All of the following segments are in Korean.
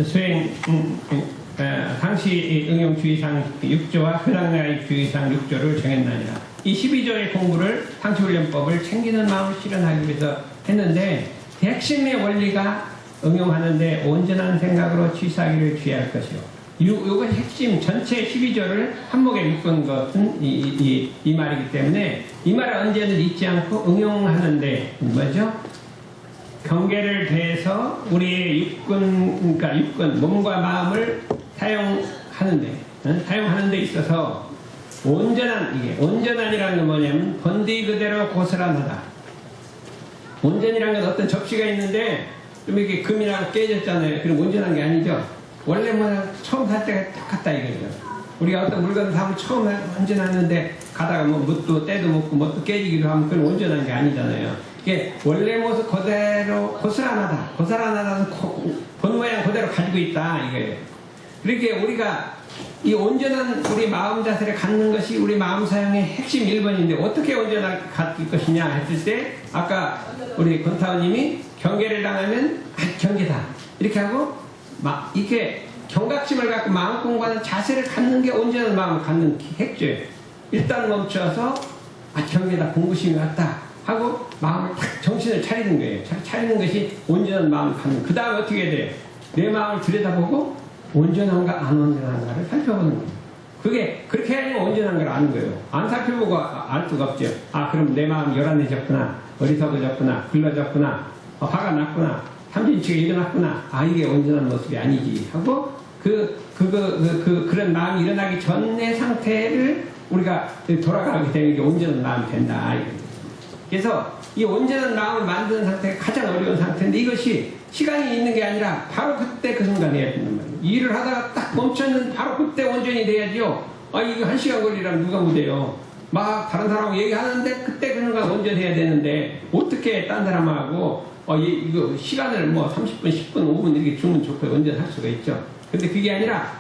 수행 상시 응용주의상 6조와 근황나의 주의상 6조를 정했나니라. 이 12조의 공부를 상시훈련법을 챙기는 마음을 실현하기 위해서 했는데 핵심의 원리가 응용하는데 온전한 생각으로 취사하기를 취할 것이요. 이것이 핵심 전체 12조를 한목에 묶은 것은 이 말이기 때문에 이 말을 언제는 잊지 않고 응용하는데 뭐죠? 경계를 대해서 우리의 육군, 그러니까 육군, 몸과 마음을 사용하는 데 있어서 온전한이라는 건 뭐냐면 본디 그대로 고스란하다. 온전이라는 건 어떤 접시가 있는데 좀 이렇게 금이라고 깨졌잖아요. 그럼 온전한 게 아니죠. 원래 처음 살 때가 똑같다 이거죠. 우리가 어떤 물건을 사면 처음 온전하는데 가다가 뭐 뭣도 때도 먹고 뭣도 깨지기도 하면 그건 온전한 게 아니잖아요. 이게 원래 모습 그대로 고스란하다. 고스란하다는 본 모양 그대로 가지고 있다 이거예요. 그렇게 우리가 이 온전한 우리 마음 자세를 갖는 것이 우리 마음 사용의 핵심 1번인데 어떻게 온전하게 갖을 것이냐 했을 때 아까 우리 권타우님이 경계를 당하면 경계다 이렇게 하고 이렇게 경각심을 갖고 마음 공부하는 자세를 갖는 게 온전한 마음을 갖는 핵조예요. 일단 멈춰서 경계다 공부심이 왔다 하고 마음을 딱 정신을 차리는 거예요. 차리는 것이 온전한 마음을 갖는. 그 다음에 어떻게 해야 돼요? 내 마음을 들여다보고 온전한가 안 온전한가를 살펴보는 거예요. 그게 그렇게 해야지 온전한 걸 아는 거예요. 안 살펴보고 알 수가 없죠. 그럼 내 마음이 열안해졌구나, 어리석어졌구나, 굴러졌구나, 화가 났구나, 삼진치가 일어났구나. 이게 온전한 모습이 아니지 하고 그런 마음이 일어나기 전의 상태를 우리가 돌아가게 되는 게 온전한 마음이 된다. 그래서 이 온전한 마음을 만드는 상태가 가장 어려운 상태인데 이것이 시간이 있는 게 아니라 바로 그때 그 순간 해야 된단 말이에요. 일을 하다가 딱 멈췄는데 바로 그때 온전히 돼야죠. 이거 1시간 걸리라면 누가 못해요. 막 다른 사람하고 얘기하는데 그때 그 순간 온전해야 되는데 어떻게 딴 사람하고 이거 시간을 30분, 10분, 5분 이렇게 주면 좋고 온전할 수가 있죠. 근데 그게 아니라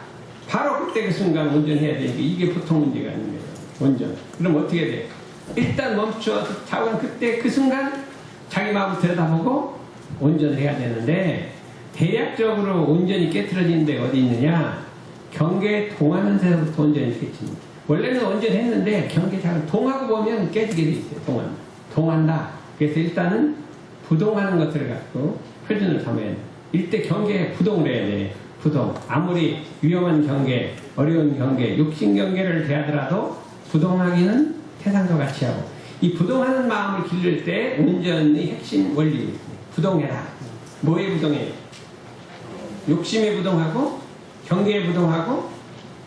바로 그때 그 순간 온전해야 되니까 이게 보통 문제가 아닌 거예요. 온전. 그럼 어떻게 돼요? 일단 멈춰서 자고 그때 그 순간 자기 마음을 들여다보고 온전을 해야 되는데 대략적으로 온전이 깨트려지는데 어디 있느냐? 경계에 동하는 데서부터 온전이 깨집니다. 원래는 온전했는데 경계 잘 동하고 보면 깨지게 돼 있어요. 동한다. 그래서 일단은 부동하는 것들을 갖고 표준을 삼아야 돼. 이때 경계에 부동을 해야 돼. 부동. 아무리 위험한 경계, 어려운 경계, 육신 경계를 대하더라도 부동하기는 태상과 같이 하고 이 부동하는 마음을 기를 때 온전히 핵심 원리 부동해라. 뭐에 부동해? 욕심에 부동하고 경계에 부동하고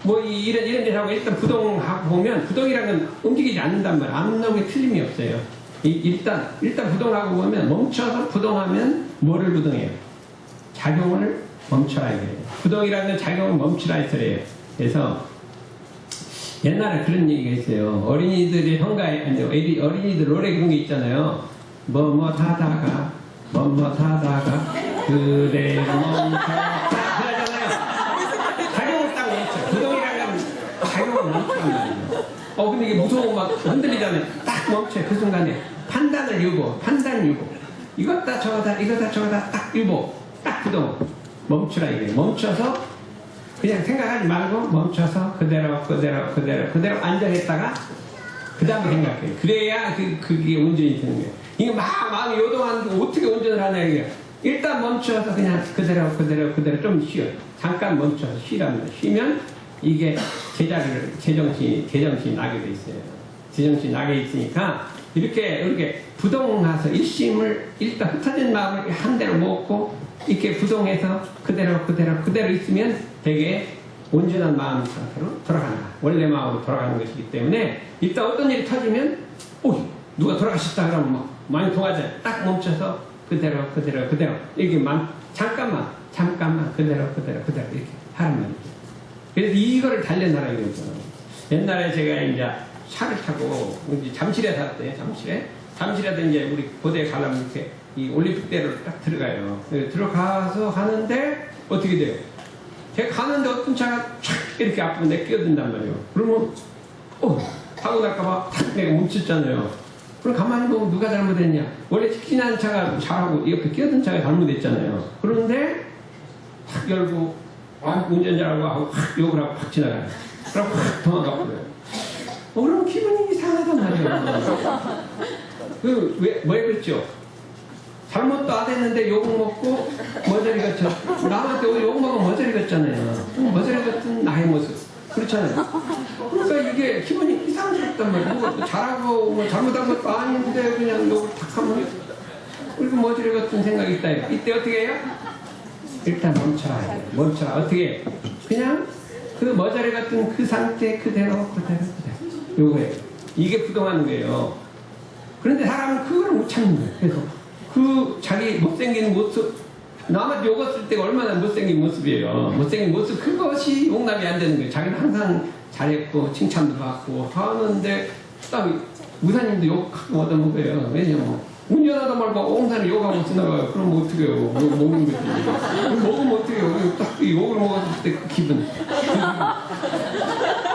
이런 데서 하고 일단 부동하고 보면 부동이라는 건 움직이지 않는단 말이에요. 안 나오게 틀림이 없어요. 일단 부동하고 보면 멈춰서 부동하면 뭐를 부동해요? 작용을 멈춰라 이거예요. 부동이라는 건 작용을 멈추라 이거예요. 그래서 옛날에 그런 얘기가 있어요. 어린이들의 현가에 어린이들 노래 그런 게 있잖아요. 뭐뭐 타다가 그대로 멈춰 그러잖아요. 작용을 딱 멈춰. 부동이라는 건 작용을 멈추란 말이에요. 근데 이게 무서워 막 흔들리잖아요. 딱 멈춰. 그 순간에 판단 유보. 이거다 저거다 딱 유보. 딱 부동. 멈추라 이거예요. 멈춰서 그냥 생각하지 말고 멈춰서 그대로 안정했다가 그 다음에 생각해요. 그래야 그게 온전히 되는 거예요. 이게 마음이 요동하는데 어떻게 온전을 하냐 이게. 일단 멈춰서 그냥 그대로 좀 쉬어요. 잠깐 멈춰서 쉬랍니다. 쉬면 이게 제정신이 나게 돼 있어요. 제정신이 나게 있으니까 이렇게 부동해서 일심을 일단 흩어진 마음을 한 대로 먹고 이렇게 부동해서 그대로 있으면 되게 온전한 마음 상태로 돌아간다. 원래 마음으로 돌아가는 것이기 때문에 일단 어떤 일이 터지면 누가 돌아가셨다 그러면 많이 통하잖아요. 딱 멈춰서 그대로 이렇게 잠깐만 그대로 이렇게 하란 말이죠. 그래서 이거를 단련하라 이거죠. 옛날에 제가 이제 차를 타고 잠실에 살았대요. 잠실에도 이제 우리 고대에 가려면 이렇게 이 올림픽대로 딱 들어가요. 들어가서 하는데 어떻게 돼요? 제가 가는데 어떤 차가 촥 이렇게 앞으로 내 끼어든단 말이에요. 그러면 타고 갈까봐 탁 내가 멈췄잖아요. 그럼 가만히 보면 누가 잘못했냐? 원래 직진한 차가 잘하고 옆에 끼어든 차가 잘못했잖아요. 그런데 확 열고 운전자라고 하고 확 욕을 하고 확 지나가요. 그럼 확 도망가 버려요. 그럼 기분이 이상하단 말이에요. 왜 그랬죠? 잘못도 안 했는데 욕 먹고 머저리 같죠. 남한테 욕 먹으면 머저리 같잖아요. 머저리 같은 나의 모습. 그렇잖아요. 그러니까 이게 기분이 이상스럽단 말이에요. 뭐 잘하고 뭐 잘못한 것도 아닌데 그냥 욕을 탁 하면 그리고 머저리 같은 생각이 있다. 이때 어떻게 해요? 일단 멈춰라. 멈춰라. 어떻게 해요? 그냥 그 머저리 같은 그 상태 그대로. 요거예요. 이게 부동하는 거예요. 그런데 사람은 그걸 못 참는 거예요. 그래서 그 자기 못생긴 모습, 남한테 욕했을 때가 얼마나 못생긴 모습이에요. 못생긴 모습, 그것이 용납이 안 되는 거예요. 자기는 항상 잘했고, 칭찬도 받고 하는데, 딱, 무사님도 욕하고 얻어먹어요. 왜냐면, 운전하다 말고 옹산에 욕하고 지나가요. 그럼 뭐 어떡해요. 욕 먹는 거지. 먹으면 어떡해요. 딱 욕을 먹었을 때 그 기분.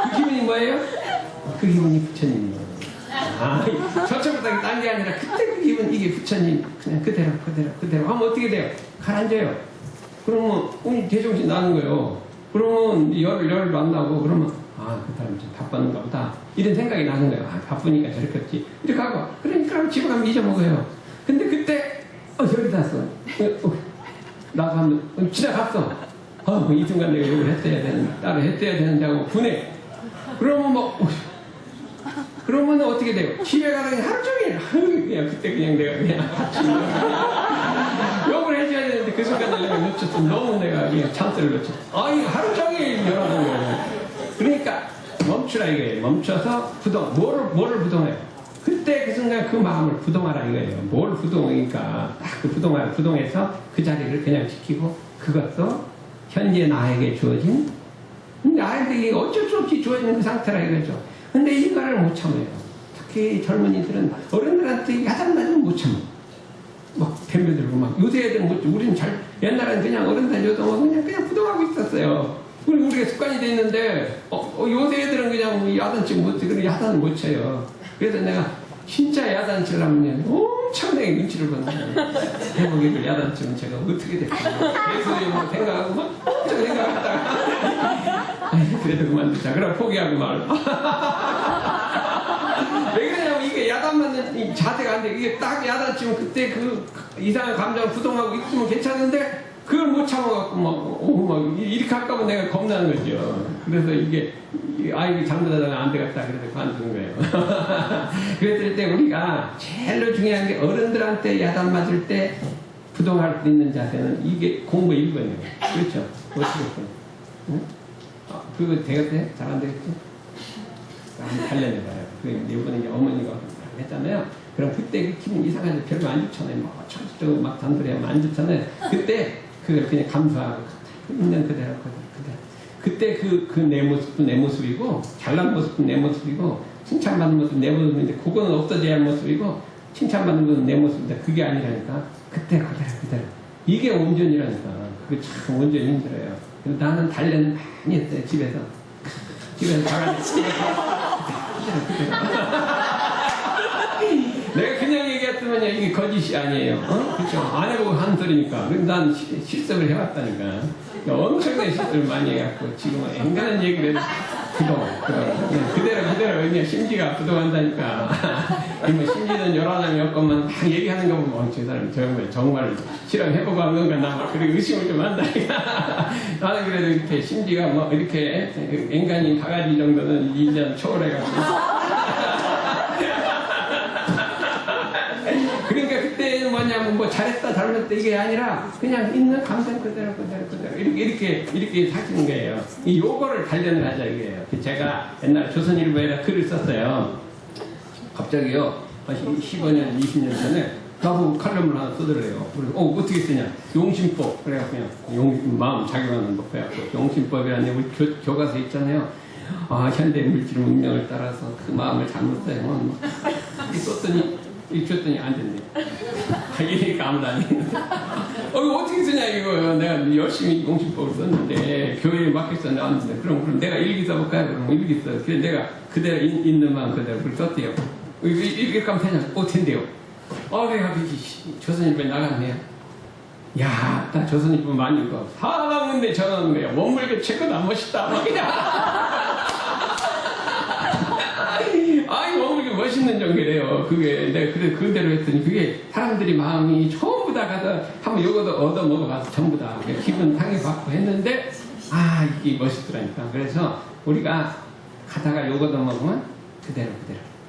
그 기분이 뭐예요? 그 기분이 부처님이에요. 저쪽부터 딴 게 아니라 그때 그 기분 이게 부처님 그냥 그대로 하면 어떻게 돼요? 가라앉아요. 그러면 운이 대정신 나는 거예요. 그러면 열을 만나고 그러면 그 사람 좀 바빴는가 보다 이런 생각이 나는 거예요. 바쁘니까 저렇게 했지 이렇게 하고 그러니까 집에 가면 잊어먹어요. 근데 그때 저리 갔어. 나도 한번 지나갔어. 이 순간 내가 욕을 했어야 되는데 따로 했어야 되는데 하고 분해. 그러면 그러면 어떻게 돼요? 집에 가더니 하루 종일 그냥 그때 그냥 내가 욕을 해줘야 되는데 그 순간에 내가 놓쳤어. 너무 내가 그냥 찬스를 놓쳤어. 이거 하루 종일 열어놓은 거예요. 그러니까 멈추라 이거예요. 멈춰서 뭐를 부동해요? 그때 그 순간 그 마음을 부동하라 이거예요. 뭘 부동하니까 딱 그 부동해서 그 자리를 그냥 지키고 그것도 현재 나에게 주어진 나에게 어쩔 수 없이 주어지는 그 상태라 이거죠. 근데 이거를 못 참아요. 특히 젊은이들은 어른들한테 야단맞으면 못 참아. 막 덤벼들고 막 요새 애들은 우리는 옛날에는 그냥 어른들 줘도 그냥 부동하고 있었어요. 우리가 습관이 돼 있는데 요새 애들은 그냥 야단치 못해. 그래 야단을 못 쳐요. 그래서 내가 진짜 야단 치려면 엄청나게 눈치를 봤는데 해보기를 야단 치면 제가 어떻게 될까. 그래서 생각하고 막 엄청 생각하다가 그래도 그만두자. 그럼 포기하고 말. 왜 그러냐면 이게 야단 맞는 자세가 안 돼. 이게 딱 야단 치면 그때 그 이상한 감정을 부동하고 있으면 괜찮은데 그걸 못 참아갖고 막 이렇게 할까 봐 내가 겁나는 거죠. 그래서 이게 이거 잘못하다가 안 되겠다. 그래서 관두는 거예요. 그랬을 때 우리가 제일로 중요한 게 어른들한테 야단 맞을 때 부동할 수 있는 자세는 이게 공부 1번이에요. 그렇죠? 어떻게 했어요? 응? 그거 되겠대? 잘 안 되겠지? 한번 단련해봐요. 이번에 이제 어머니가 했잖아요. 그럼 그때 그 기분 이상하게 별로 안 좋잖아요. 막 막 단소리하면 안 좋잖아요. 그때 그걸 그냥 감수하고 있는 그대로. 그때 그 내 모습도 내 모습이고 잘난 모습도 내 모습이고 칭찬받는 모습도 내 모습인데 그거는 없어져야 할 모습이고 칭찬받는 것은 내 모습인데 그게 아니라니까. 그때 그대로. 이게 온전이라니까. 그게 참 온전히 힘들어요. 나는 단련 많이 했어요. 집에서 가가지고 내가 그냥 얘기했으면 이게 거짓이 아니에요. 그렇죠? 안 해보고 한 소리니까. 난 실습을 해왔다니까. 엄청나게 실습을 많이 해갖고 지금은 앵간한 얘기를 해도 그대로 그냥 심지가 부동한다니까. 심지는 여러 사람이 없건만 막 얘기하는 거 보면 저 사람 정말 실험해보고 한 건가 나 그렇게 의심을 좀 한다니까. 나는 그래도 이렇게 심지가 이렇게 앵간히 바가지 정도는 1년 초월해가지고. 그러니까 그때는 뭐냐면 잘했다 잘못했다 이게 아니라 그냥 있는 감정 그대로 이렇게 사시는 거예요. 이 요거를 단련을 하자 이게요. 제가 옛날 조선일보에다 글을 썼어요. 갑자기요 15년 20년 전에 나보고 칼럼을 하나 쓰더래요. 어떻게 쓰냐 용심법. 그래갖고 그냥 마음 자기 마음 높여갖고 용심법이라는 우리 교과서에 있잖아요. 현대 물질 문명을 따라서 그 마음을 잘못 써요. 줬더니 안 된대. 이러니까 아무도 안 했는데. 이거 어떻게 쓰냐 이거. 내가 열심히 용심법을 썼는데 교회에 맡겨서 나왔는데 그럼 내가 일기 써볼까요? 그럼 일기 써. 그래서 내가 그대로 있는 마음 그대로 그걸 썼대요. 이렇게 하면 되냐? 된대요. 내가 조선일보에 나갔네요. 야, 나 조선일보 많이 읽어. 사랑인데 저는 왜 원물교 최고다 멋있다. 막 그냥. 아이, 원물교 멋있는 정계래요. 그게 내가 그대로 했더니 그게 사람들이 마음이 전부 다 가서 한번 요거도 얻어 먹어봐서 전부 다 기분 상해받고 했는데 아, 이게 멋있더라니까. 그래서 우리가 가다가 요거도 먹으면 그대로.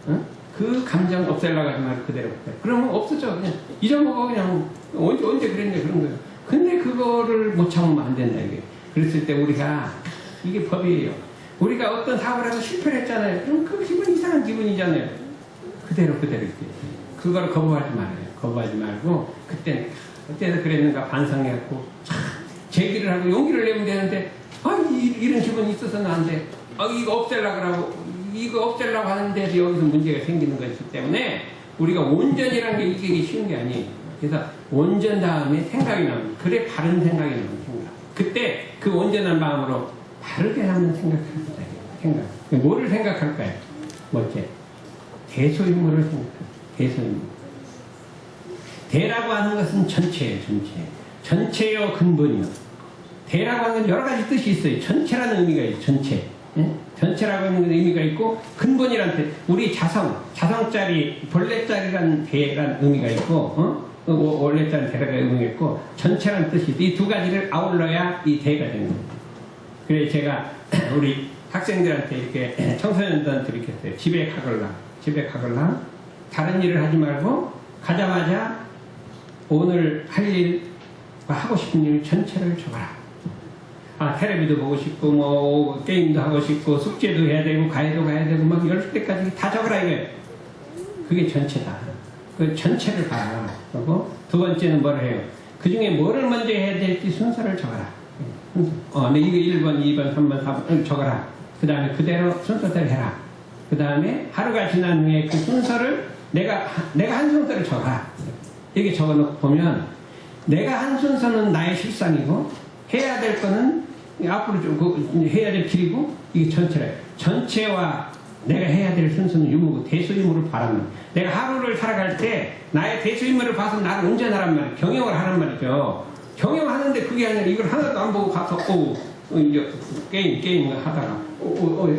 응? 그 감정 없애려고 하지 말고 그대로. 그러면 없어져. 그냥 잊어먹어. 그냥 언제 그랬냐 그런 거예요. 근데 그거를 못 참으면 안 된다 이게. 그랬을 때 우리가 이게 법이에요. 우리가 어떤 사고를 해서 실패를 했잖아요. 그럼 그 기분 이상한 기분이잖아요. 그대로 이렇게. 그걸 거부하지 말아요. 거부하지 말고 그때도 그랬는가 반성해갖고 제기를 하고 용기를 내면 되는데 이런 기분이 있어서는 안 돼. 이거 없애려고 하는데 여기서 문제가 생기는 것이기 때문에 우리가 온전이라는 게 이기기 쉬운 게 아니에요. 그래서 온전 다음에 생각이 나옵니다. 그래 바른 생각이 나옵니다. 그때 그 온전한 마음으로 바르게 하는 생각할 거다. 생각. 뭐를 생각할까요? 뭐지? 대소인물을 생각해요. 대소인물. 대라고 하는 것은 전체예요. 전체요 근본이요. 대라고 하는 건 여러 가지 뜻이 있어요. 전체라는 의미가 있어요. 전체. 전체라고 하는 의미가 있고 근본이라는 뜻. 우리 자성짜리 본래짜리라는 대라는 의미가 있고 원래짜리 대라가 의미가 있고 전체라는 뜻이 있어요. 이 두 가지를 아울러야 이 대가 되는 거예요. 그래서 제가 우리 학생들한테 이렇게 청소년들한테 이렇게 했어요. 집에 가걸라 다른 일을 하지 말고 가자마자 오늘 할 일과 하고 싶은 일 전체를 적어라. 텔레비도 보고 싶고 뭐 게임도 하고 싶고 숙제도 해야 되고 가야도 가야 되고 막 10개까지 다 적어라 이게. 그게 전체다. 그 전체를 봐. 그리고 두 번째는 뭐를 해요? 그 중에 뭐를 먼저 해야 될지 순서를 적어라. 네, 이거 1번, 2번, 3번, 4번 적어라. 그 다음에 그대로 순서대로 해라. 그 다음에 하루가 지난 후에 그 순서를 내가 한 순서를 적어라. 이렇게 적어놓고 보면 내가 한 순서는 나의 실상이고 해야 될 거는 앞으로 해야 될 길이고 이게 전체래. 전체와 내가 해야 될 순서는 유무고 대소인물을 바라는. 내가 하루를 살아갈 때 나의 대소인물을 봐서 나를 운전하란 말이에요. 경영을 하란 말이죠. 경영하는데 그게 아니라 이걸 하나도 안 보고 가서 게임 하다가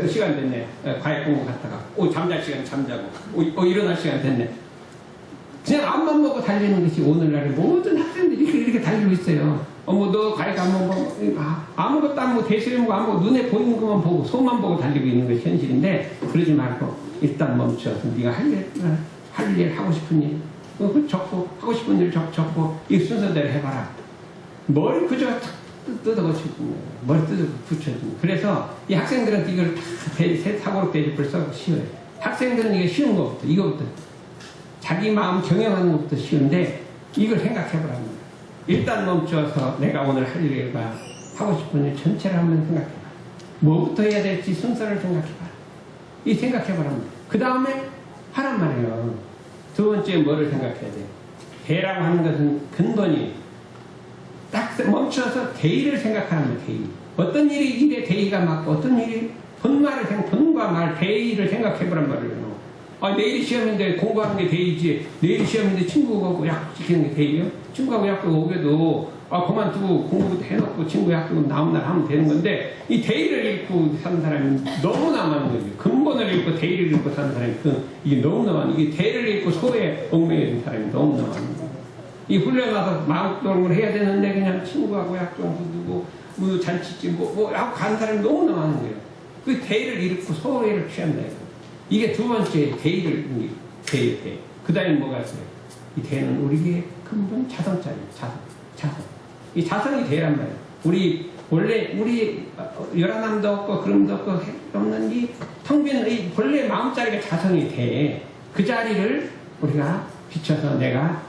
시간 됐네. 과외 공부 갔다가 잠잘 시간 잠자고 일어날 시간 됐네. 그냥 앞만 보고 달리는 것이 오늘날의 모든 학생들이 이렇게 달리고 있어요. 너 과외가 안 보고 아무것도 안 보고 대수용고 안 보고 눈에 보이는 것만 보고 손만 보고 달리고 있는 것이 현실인데 그러지 말고 일단 멈춰서 네가 할 일 하고 싶은 일 적고 하고 싶은 일 적고 이 순서대로 해봐라. 머리 그저 뜯어고치고 머리 뜯어 붙여주고. 그래서 이 학생들한테 이걸 다 사고로 대접을 써서 쉬워요. 학생들은 이게 쉬운 것부터 이거부터 자기 마음 경영하는 것부터 쉬운데 이걸 생각해보라는 거예요. 일단 멈춰서 내가 오늘 할 일과 하고 싶은 일 전체를 한번 생각해봐. 뭐부터 해야 될지 순서를 생각해봐. 이 생각해보라는 거예요. 그 다음에 하란 말이에요. 두 번째 뭐를 생각해야 돼요? 대라고 하는 것은 근본이 딱 멈춰서 대의를 생각하는 거예요. 대의. 어떤 일에 대의가 맞고 어떤 일이 본과 말 대의를 생각해보란 말이에요. 내일이 시험인데 공부하는 게 대의지. 내일이 시험인데 친구하고 약속 지키는 게 대의요? 친구하고 약속 오게도 그만두고 공부부터 해놓고 친구 약속 다음날 하면 되는 건데 이 대의를 잃고 사는 사람이 너무나 많은 거죠. 근본을 잃고 대의를 잃고 사는 사람이 이게 너무나 많은 이게 대의를 잃고 소에 얽매이는 사람이 너무나 많은 거예요. 이 훈련 와서 마음동을 해야 되는데 그냥 친구하고 약속도 두고 뭐 잔치집 뭐 하고 가는 사람이 너무나 많은 거예요. 그 대의를 잃고 소외를 취한다 이거. 이게 두 번째 대의를 대의. 그 다음에 뭐가 있어요? 이 대는 우리의 근본 자성짜리 자성. 이 자성이 대란 말이에요. 우리 열화남도 없고 그름도 없는 이 텅 빈 이 본래 마음자리가 자성이 대. 그 자리를 우리가 비춰서 내가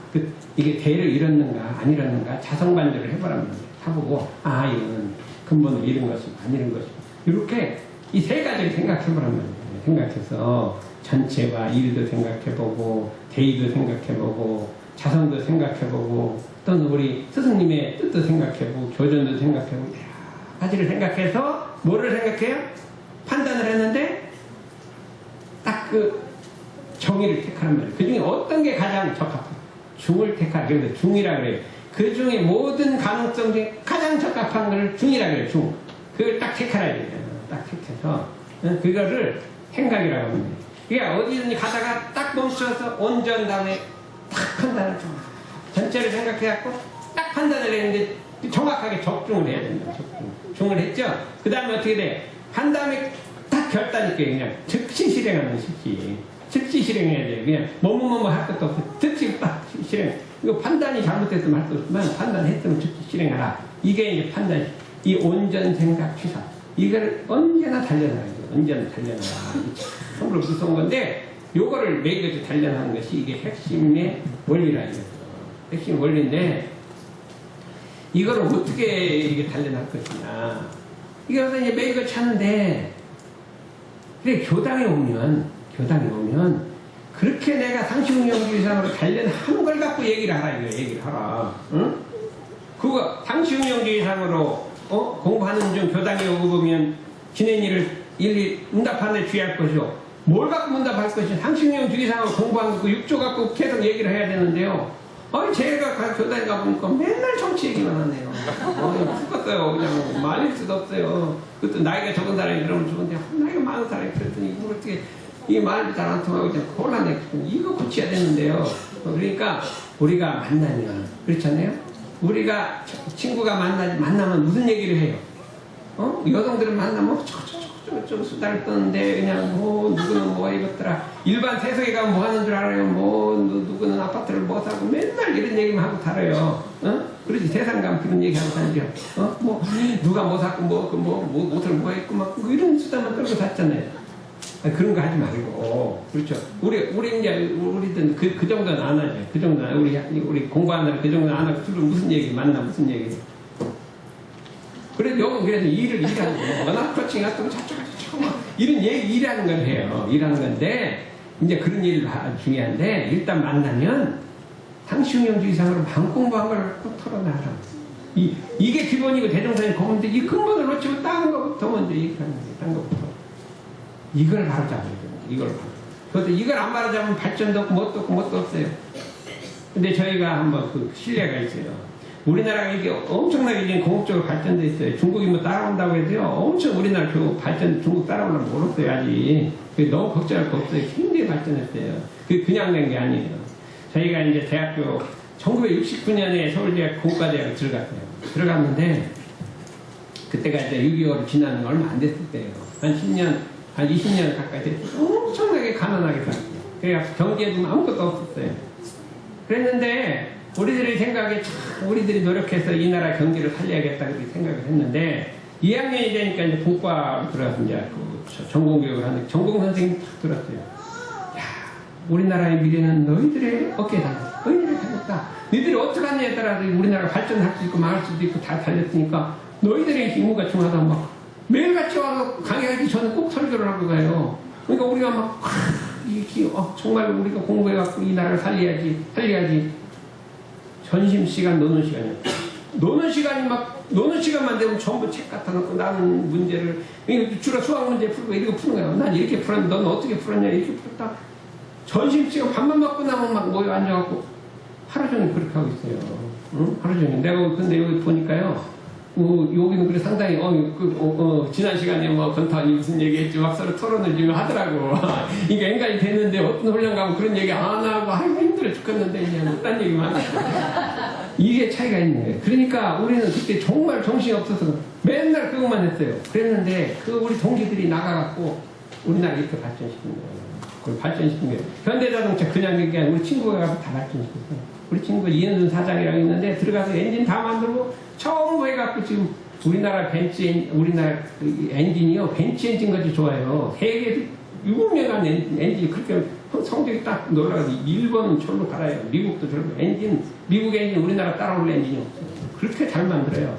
이게 대를 잃었는가 안 잃었는가 자성반대를 해보라는 거예요. 해보고 이거는 근본을 잃은 것이고 안 잃은 것이고 이렇게 이 세 가지를 생각해보란 말이에요. 생각해서 전체와 일도 생각해보고 대의도 생각해보고 자성도 생각해보고 또는 우리 스승님의 뜻도 생각해보고 교전도 생각해보고 여러 가지를 생각해서 뭐를 생각해요? 판단을 했는데 딱 그 정의를 택하는 말이에요. 그 중에 어떤 게 가장 적합해요? 중을 택하라. 그래서 중이라 그래요. 그 중에 모든 가능성 중에 가장 적합한 걸 중이라고 해요. 중. 그걸 딱 택하라 이거예요. 딱 택해서 그거를 생각이라고 합니다. 그러니까 어디든지 가다가 딱 멈춰서 온전 다음에 딱 판단을 좀 전체를 생각해갖고 딱 판단을 했는데 정확하게 적중을 해야 된다. 적중을 했죠. 그 다음에 어떻게 돼? 한 다음에 딱 결단있게 그냥 즉시 실행하는 것이지. 즉시 실행해야 돼. 그냥 뭐뭐뭐 할 것도 없어. 즉시 딱 실행. 이거 판단이 잘못됐으면 할 수 없지만 판단했으면 즉시 실행하라. 이게 이제 판단. 이 온전 생각 취사. 이걸 언제나 단련하는 거예요. 언제나 단련하라. 참으로 무서운 건데 요거를 매일같이 단련하는 것이 이게 핵심의 원리라 이거죠. 핵심 원리인데 이거를 어떻게 이게 단련할 것이냐. 이게 이제 매일같이 하는데 그래 교당에 오면 그렇게 내가 상시운영주의상으로 단련하는 걸 갖고 얘기를 하라 이거 얘기를 하라. 응? 그거 상시운영주의상으로 공부하는 중 교당에 오고 보면 지낸 일을 일일이 응답하는 데 주의할 것이요. 뭘 갖고 응답할 것이 상시운영주의상으로 공부한 그 6조 갖고 계속 얘기를 해야 되는데요. 제가 교단에 가보니까 맨날 정치 얘기만 하네요. 죽었어요. 그냥 말릴 수도 없어요. 그것도 나이가 적은 사람이 그러면 좋은데 나이가 많은 사람이 그랬더니 이걸 어떻게 이 말도 잘 안 통하고 그냥 곤란해. 이거 고쳐야 되는데요. 그러니까 우리가 만나면 그렇잖아요. 우리가 친구가 만나면 무슨 얘기를 해요? 여성들은 만나면 좀 수다를 떠는데 그냥 누구는 뭐 이것더라. 일반 세속에 가면 뭐 하는 줄 알아요? 누구는 아파트를 뭐 사고 맨날 이런 얘기만 하고 살아요. 그러지 세상 가면 그런 얘기 하고 살죠. 누가 뭐 샀고 옷을 뭐 했고 막 이런 수다만 떨고 샀잖아요. 그런 거 하지 말고. 그렇죠. 우리든 그 정도는 안 하죠. 그 정도는 우리 공부하느라 그 정도는 안 하고 주로 무슨 얘기 무슨 얘기. 그래서 일을 일하는 거예요. 워낙 코칭 같은 거 이런 얘기 일하는 걸 해요. 일하는 건데 이제 그런 일이 중요한데 일단 만나면 상시운영주의상으로 마음 공부한 걸 꼭 털어놔라. 이게 기본이고 대종사님 고문데 이 근본을 놓치고 딴 거부터 먼저 얘기하는 거예요. 딴 거부터. 이걸 바로 잡아야 돼요. 그것도 이걸 안 바로 잡으면 발전도 없고 뭣도 없어요. 근데 저희가 한번 그 신뢰가 있어요. 우리나라가 이게 엄청나게 이제 공업적으로 발전돼 있어요. 중국이 뭐 따라온다고 해도요. 엄청 우리나라 교육 발전 중국 따라오려면 모르겠어요. 아직. 너무 걱정할 거 없어요. 굉장히 발전했어요. 그냥 된 게 아니에요. 저희가 이제 대학교 1969년에 서울대학 공과대학을 들어갔어요. 들어갔는데 그때가 이제 6.25를 지나는 얼마 안 됐을 때예요. 한 20년 가까이 됐어요. 엄청나게 가난하게 살았어요. 그래서 경제에 보면 아무것도 없었어요. 그랬는데 우리들의 생각에 우리들이 노력해서 이 나라 경제를 살려야겠다 그렇게 생각을 했는데 2학년이 되니까 이제 본과로 들어가서 이제 전공교육을 하는데 전공 선생님이 딱 들었어요. 야, 우리나라의 미래는 너희들의 어깨에 달렸다. 너희들이 달렸다. 너희들이 어떻게 하느냐에 따라서 우리나라가 발전할 수 있고 망할 수도 있고 다 달렸으니까 너희들의 힘무가 중요하다. 막 매일같이 와서 강의하기 전에 꼭 설교를 하고 가요. 그러니까 우리가 막 정말 우리가 공부해갖고 이 나라를 살려야지. 전심시간 노는 시간이었어요. 노는 시간만 되면 전부 책 갖다 놓고 나는 문제를 주로 수학 문제 풀고 이렇게 푸는 거야. 난 이렇게 풀었는데 넌 어떻게 풀었냐 이렇게 풀었다. 전심시간 밥만 먹고 나면 막 모여 앉아갖고 하루 종일 그렇게 하고 있어요. 응? 하루 종일. 내가 근데 여기 보니까요. 여기는 그래 상당히 지난 시간에 뭐 건탄이 무슨 얘기했지 막 서로 토론을 지금 하더라고. 이게 인간이 됐는데 어떤 훈련 가면 그런 얘기 안 하고 아이고 힘들어 죽겠는데 그냥 딴 얘기만 하고. 이게 차이가 있는 거예요. 그러니까 우리는 그때 정말 정신이 없어서 맨날 그것만 했어요. 그랬는데 우리 동기들이 나가갖고 우리나라 이렇게 발전시킨 거예요. 그걸 발전시킨 거예요. 현대자동차 그냥 얘기한 우리 친구가 가서 다 발전시켰어요. 우리 친구 이현준 사장이라고 있는데 들어가서 엔진 다 만들고 처음 해갖고 지금 우리나라 엔진이요. 벤츠 엔진 같이 좋아요. 세계에서 유명한 엔진이 그렇게 성적이 딱 놀라가지고 일본은 절로 갈아요. 미국도 절로 미국 엔진 우리나라 따라올 엔진이 없어요. 그렇게 잘 만들어요.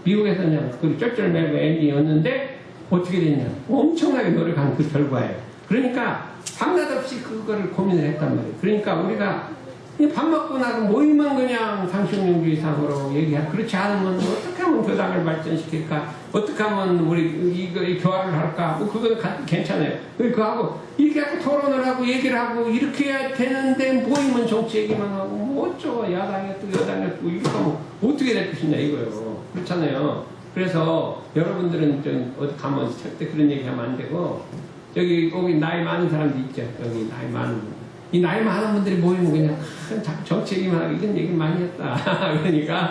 미국에서는 그 쩔쩔매고 엔진이었는데 어떻게 됐냐. 엄청나게 노력한 그 결과예요. 그러니까 밤낮 없이 그거를 고민을 했단 말이에요. 그러니까 우리가 밥 먹고 나서 모이면 그냥 상식용주의상으로 얘기하고 그렇지 않으면 어떻게 하면 하면 교당을 발전시킬까? 어떻게 하면 우리 이거 교화를 할까? 뭐 그건 괜찮아요. 그거하고 이렇게 하고 토론을 하고 얘기를 하고 이렇게 해야 되는데 모이면 정치 얘기만 하고 뭐 어쩌고 야당에 또 여당에 또 이렇게 하면 어떻게 될 것이냐 이거예요. 그렇잖아요. 그래서 여러분들은 좀 어디 가면 절대 그런 얘기하면 안 되고 여기 나이 많은 사람들 있죠. 여기 나이 많은 분. 이 나이 많은 분들이 모이면 그냥 정치 얘기만 하고 이런 얘기 많이 했다. 그러니까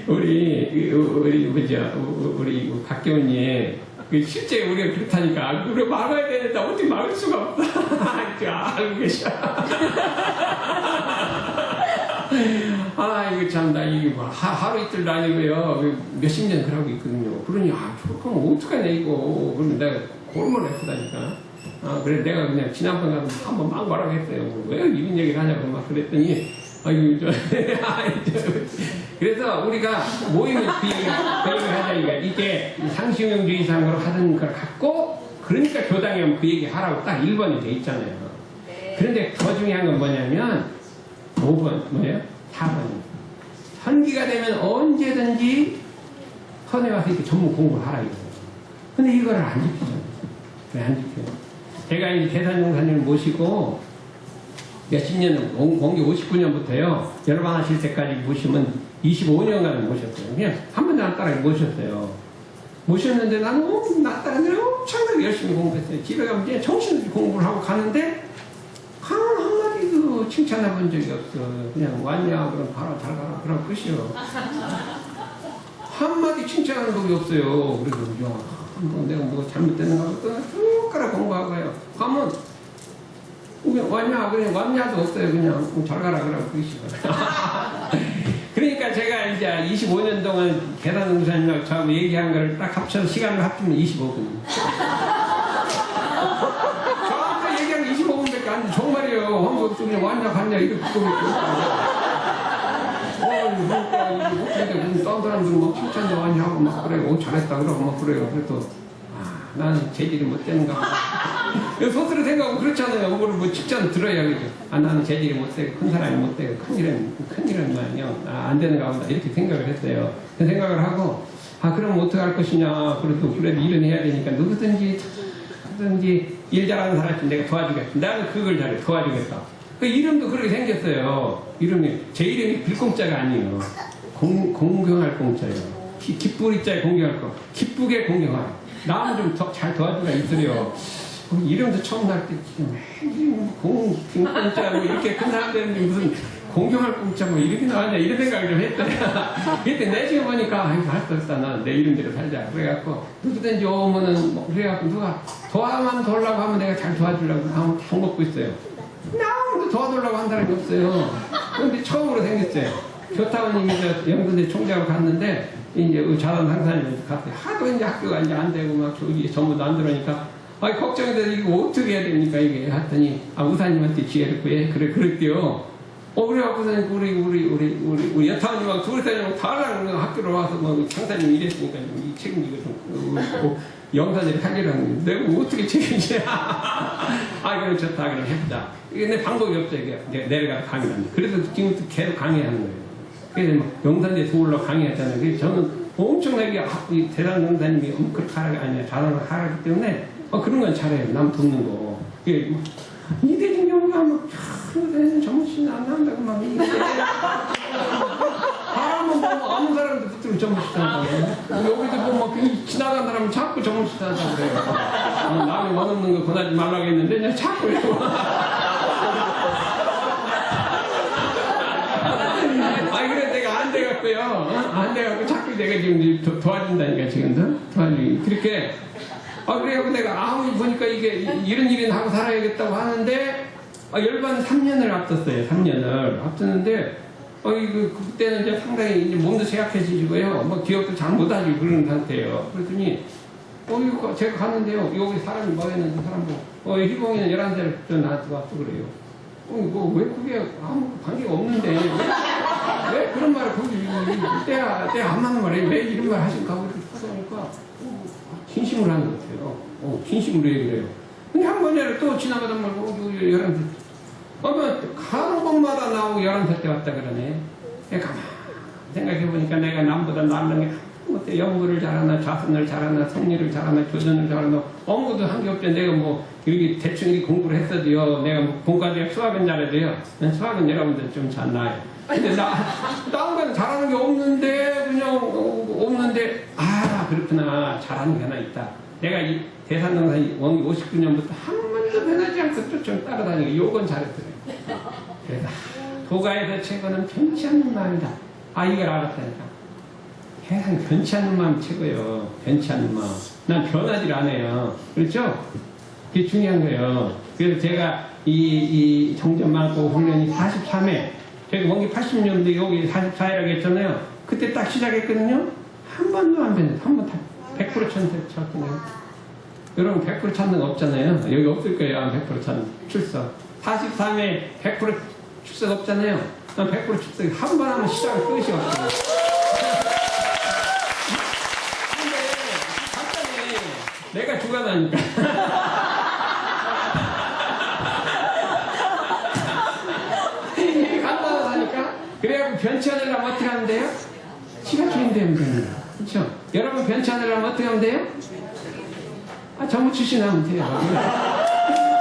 우리 박교원님 실제 우리가 그렇다니까 우리가 막아야 되는데 어떻게 막을 수가 없다. 알고 계셔. 아 이거 참 나 이게 뭐 하루 이틀도 아니고요 몇십 년 그러고 있거든요. 그러니 그럼 어떡하냐 이거. 그러면 내가 골머리 아프다니까. 그래 내가 그냥 지난번 가서 한번 막 말하고 했어요. 왜 이런 얘기를 하냐고 막 그랬더니 아이고 그래서 우리가 모임을 그 얘기를 하자니까 이게 상식용주의상으로 하던 걸 갖고 그러니까 교당에 오면 그 얘기 하라고 딱 1번이 돼 있잖아요. 그런데 더 중요한 건 뭐냐면 5번 뭐예요? 4번 선기가 되면 언제든지 선에 와서 이렇게 전문 공부를 하라 이거예요. 근데 이거를 안 지키잖아요. 왜 안 지켜요? 제가 이제 대산용사님을 모시고 몇십 년, 공기 59년부터요, 열반하실 때까지 모시면 25년간을 모셨어요. 그냥 한 번도 안 따라 모셨어요. 모셨는데 나는 나 따라서 엄청나게 열심히 공부했어요. 집에 가면 이제 정신없이 공부를 하고 가는데, 한마디도 칭찬해 본 적이 없어. 그냥 왔냐, 그럼 바로 잘 가라. 그럼 끝이요. 한마디 칭찬하는 법이 없어요. 그래서 내가 뭐 잘못됐는가 보다 쭉 가라 공부하고요. 가면 그냥 왔냐 그냥 왔냐도 없어요. 그냥 잘 가라 그러고 그러시고. 그러니까 제가 이제 25년 동안 계산공사님하고 저하고 얘기한 걸 딱 합쳐서 시간을 합치면 25분. 저한테 얘기한 게 25분밖에 안 돼. 정말이에요. 한번 그냥 왔냐 갔냐 이렇게 그러니까 못했는데 딴 사람들은 막 칭찬도 많이 하고 막 그래요. 잘했다 그러고 막 그래요. 그래도 나는 재질이 못 되는가 봐. 스스로 생각하고 그렇잖아요. 그걸 뭐 칭찬 들어야 그죠. 나는 재질이 못 되고 큰 사람이 못 되고 큰일은 말이요. 안 되는가 보다 이렇게 생각을 했어요. 그 생각을 하고 그럼 어떻게 할 것이냐. 그래도 일은 해야 되니까 누구든지 일 잘하는 사람한테 내가 도와주겠다. 나는 그걸 잘해 도와주겠다. 그 이름도 그렇게 생겼어요. 제 이름이 빌공짜가 아니에요. 공경할 공짜예요. 기쁠 자에 공경할 거. 기쁘게 공경하라. 나는 좀 더 잘 도와주라 있으려. 이름도 처음 날 때 공공짜 뭐 이렇게 큰 사람들은 무슨 공경할 공짜 뭐 이렇게 나왔냐 이런 생각을 좀 했더니 그때 내지금 보니까 할 수 없다. 난 내 이름대로 살자. 그래갖고 누구든지 오면은 뭐 그래갖고 누가 도와만 도우려고 하면 내가 잘 도와주려고 하면 다 먹고 있어요. 아무도 도와달라고 한 사람이 없어요. 그런데 처음으로 생겼어요. 교타원님이 영도대 총장으로 갔는데, 이제 자단 상사님한테 갔어요. 하도 이제 학교가 이제 안 되고 막 교육이 전부 다 안 들어오니까, 걱정이 돼서 이거 어떻게 해야 됩니까? 이게 했더니, 우사님한테 지혜를 구해. 그래, 그랬대요. 그래갖고서는 우리 여타원님하고 두리사님하고 다랑 학교로 와서 뭐 상사님 이랬으니까 이 책임지고 좀, 영사들이 하기로 하는 내가 어떻게 책임지냐. 그럼 좋다. 그럼 해보자. 근데 방법이 없죠. 이게 내려가서 강의를 합니다. 그래서 지금부터 계속 강의하는 거예요. 그래서 막 영산대 서울로 강의했잖아요. 그래서 저는 엄청나게 대단 영사님이 그렇게 하라가 아니라 자랑을 하라기 때문에 그런 건 잘해요. 남 돕는 거. 이대진 경우가 막 정신 안 난다고 막 사람은 뭐 아는 사람들 붙들면 정신한다고. 여기도 뭐 막 지나간 사람은 자꾸 정신한다고 그래요. 남이 원없는 거 권하지 말라고 했는데 그냥 자꾸 이러고. 그래 내가 안 돼갖고요. 안 돼갖고 자꾸 내가 지금 도와준다니까 지금도. 그렇게 그래갖고 내가 아무리 보니까 이게 이런 하고 살아야겠다고 하는데 열반 3년을 앞뒀어요. 3년을 앞뒀는데 그때는 이제 상당히 이제 몸도 쇠약해지고요. 뭐 기억도 잘 못하시고 그런 상태예요. 그랬더니 제가 갔는데요. 여기 사람이 뭐였는지 사람 보고 희봉이는 11살 나한테 왔어 그래요. 왜 그게 아무 관계가 없는데 왜 그런 말을 거기 때야 안 맞는 말이에요. 왜 이런 말 하실까 그렇게 하니까 진심을 하는 것 같아요. 진심으로 얘기를 해요. 근데 한 번에 또 지나가다 말고 11살 가는 곳마다 나오고 11살 때 왔다 그러네. 가만히 생각해보니까 내가 남보다 나름에 어때 연구를 잘하나 자선을 잘하나 성리를 잘하나 교전을 잘하나 아무것도 한 게 없죠. 내가 뭐 여기 대충 이 공부를 했어도요. 내가 뭐 본과대학 수학은 잘해도요. 수학은 여러분들 좀 잘 나요. 근데 다른 건 잘하는 게 없는데 그냥 없는데 아 그렇구나 잘하는 게 하나 있다. 내가 이 대산동산 원기 59년부터 한 번도 변하지 않고 쫓아 따라다니고 요건 잘했더래요. 그래서 도가에서 최고는 변치 않는 마음이다. 아 이걸 알았다니까. 세상 변치 않는 마음이 최고예요. 변치 않는 마음. 난 변하질 않아요. 그렇죠? 그게 중요한 거예요. 그래서 제가 이 정전망고 훈련이 43회, 제가 원기 80년도 여기 44회라고 했잖아요. 그때 딱 시작했거든요. 한 번도 안 변했어요. 한 번 다 100% 쳤거든요. 여러분 100% 찾는 거 없잖아요. 여기 없을 거예요. 100% 찾는 출석. 43회 100% 출석 없잖아요. 난 100% 출석 한 번 하면 시작은 끝이 없어요. 내가 주관하니까. 간단하다니까? 그래갖고 변치 않으려면 어떻게 하면 돼요? 지가 주인 되면 됩니다. 그렇죠? 여러분 변치 않으려면 어떻게 하면 돼요? 아, 전부 출신 하면 돼요.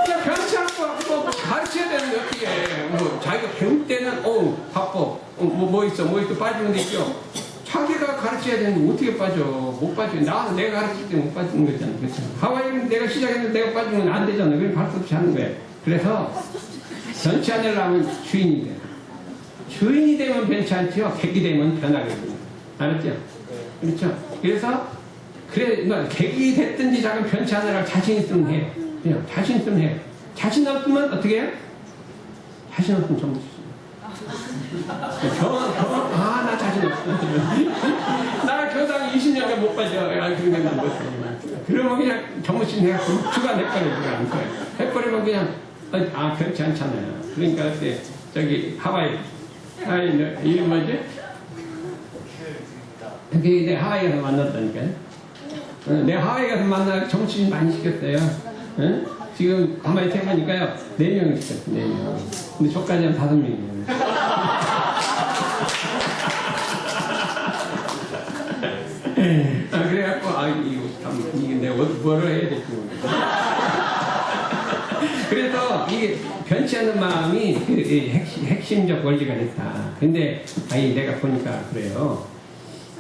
그냥 변치 않고 뭐 가르쳐야 되는데 어떻게 해. 뭐 자기가 배울 때는 바빠. 뭐 있어 빠지는 게 있죠. 자기가 가르쳐야 되는데 어떻게 빠져? 못 빠져. 나도 내가 가르칠 때 못 빠지는 거잖아. 그렇죠? 하와이는 내가 시작했는데 내가 빠지면 안 되잖아. 그럼 갈 수 없이 하는 거예요. 그래서 변치 않으려면 주인이 돼요. 주인이 되면 변치 않지요. 객이 되면 변하거든요. 알았죠? 그렇죠? 그래서 객이 됐든지 자기는 변치 않으려고 자신 있으면 해요. 그냥 자신 있으면 해요. 자신 없으면 어떻게 해요? 자신 없으면 전부 나 자신 없어. 나 교당 20년간 못 빠져. 그러면 난 못. 그러면 그냥 전무신 해갖고 주가 내버려주가 안 써요. 해버리면 그냥 변치 않잖아요. 그러니까 그때 저기 하와이 이게 뭐지? 내 하와이 가서 만났다니까요. 내가 하와이 가서 만나 정치인 많이 시켰어요. 응? 지금 가만히 생각하니까요. 4명을 시켰어요. 4명. 근데 저까지 한 5명이에요. 그래갖고 이게 내가 뭐를 해야 될지 모르겠어. 그래서 이게 변치 않는 마음이 핵심적 원리가 됐다. 근데 내가 보니까 그래요.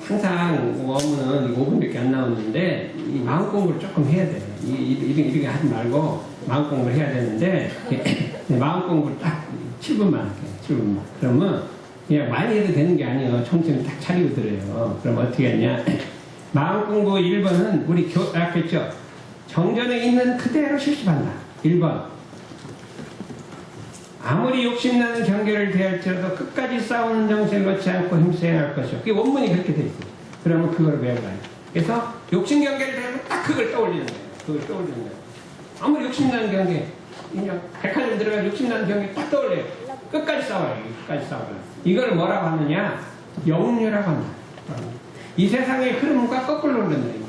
항상 업무는 5분밖에 안 나오는데 이 마음 공부를 조금 해야 돼. 이렇게 하지 말고 마음 공부를 해야 되는데 마음 공부를 딱 7분만 할게요. 7분만. 그러면 그냥 많이 해도 되는 게 아니에요. 정신 딱 차리고 들어요. 그럼 어떻게 하냐. 마음 공부 1번은 우리 아까 했죠. 정전에 있는 그대로 실습한다. 1번. 아무리 욕심나는 경계를 대할지라도 끝까지 싸우는 정신을 놓지 않고 힘써야 할 것이요. 그게 원문이 그렇게 돼 있어요. 그러면 그걸 외워가요. 그래서 욕심 경계를 대하면 딱 그걸 떠올리는 거예요. 그걸 떠올리는 거예요. 아무리 욕심나는 경계, 그냥 백화점 들어가 욕심나는 경계 딱 떠올려요. 끝까지 싸워요. 끝까지 싸워요. 이걸 뭐라고 하느냐? 영유라고 한다. 이 세상의 흐름과 거꾸로 흐른다.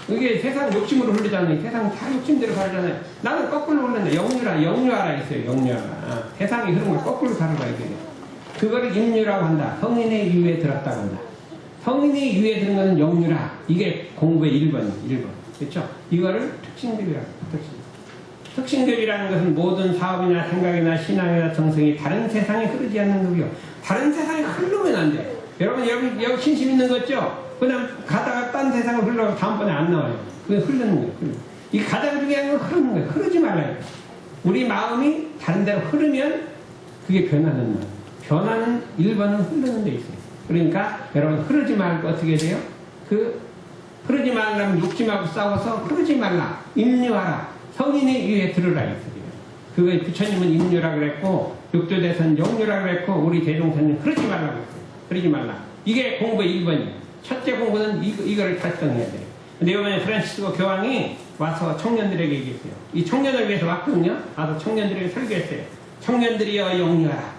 이게 세상 욕심으로 흐르잖아요. 세상 다 욕심대로 가잖아요. 나는 거꾸로 흐른다. 영유하라 있어요. 영유하라. 세상의 흐름을 거꾸로 살아가야 돼요. 그거를 임유라고 한다. 성인의 유에 들었다고 한다. 성인의 유에 들은 것은 영유라. 이게 공부의 1번. 그렇죠? 이거를 특징교육이라고 합니다. 특징교육이라는 것은 모든 사업이나 생각이나 신앙이나 정성이 다른 세상에 흐르지 않는 거고요. 다른 세상에 흐르면 안 돼요. 여러분 여기 신심 있는 거 있죠? 그냥 가다가 딴 세상을 흘러가고 다음번에 안 나와요. 그게 흐르는 거예요. 이 가장 중요한 건 흐르는 거예요. 흐르지 말아요. 우리 마음이 다른 데로 흐르면 그게 변하는 거예요. 변화는 1번은 흐르는 데 있어요. 그러니까 여러분 흐르지 말고 어떻게 돼요? 흐르지 말라면 욕심하고 싸워서 흐르지 말라. 임유하라. 성인의 유에 들으라 했어요. 그거에 부처님은 임유라 그랬고 육조대선 영유라 그랬고 우리 대종사님 흐르지 말라고 했어요. 흐르지 말라. 이게 공부의 1번이에요. 첫째 공부는 이거를 달성해야 돼요. 근데 이번에 프란시스코 교황이 와서 청년들에게 얘기했어요. 이 청년을 위해서 왔거든요. 와서 청년들에게 설교했어요. 청년들이여 영유하라.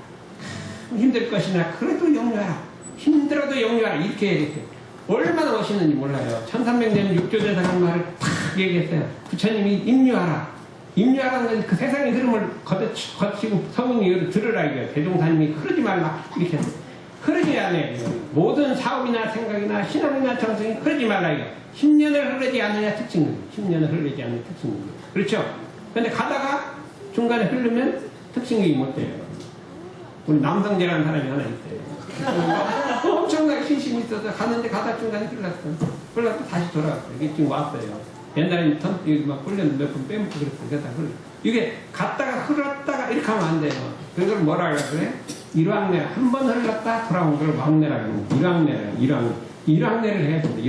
힘들 것이나 그래도 영유하라. 힘들어도 영유하라. 이렇게 얘기했어요. 얼마나 멋있는지 몰라요. 1300년 육조대상 한 말을 탁 얘기했어요. 부처님이 임유하라. 임유하라는 건 그 세상의 흐름을 거치고 성인이 들으라 이거예요. 대종사님이 흐르지 말라. 이렇게 했어요. 흐르지 않아요. 모든 사업이나 생각이나 신앙이나 정성이 흐르지 말라요. 10년을 흐르지 않느냐 특징이에요. 10년을 흐르지 않는 특징이에요. 그렇죠? 근데 가다가 중간에 흐르면 특징이 못 돼요. 우리 남성재라는 사람이 하나 있어요. 엄청나게 신심이 있어서 가는데 가다 중간에 흘렀어 다시 돌아왔어요. 이게 지금 왔어요. 옛날에 막 훈련 몇 번 빼먹고 그랬어요. 이게 갔다가 흘렀다가 이렇게 하면 안 돼요. 그걸 뭐라 그래? 일왕내. 한 번 흘렀다 돌아온 걸 왕내라고 해요. 일왕내를 해야 됩니다.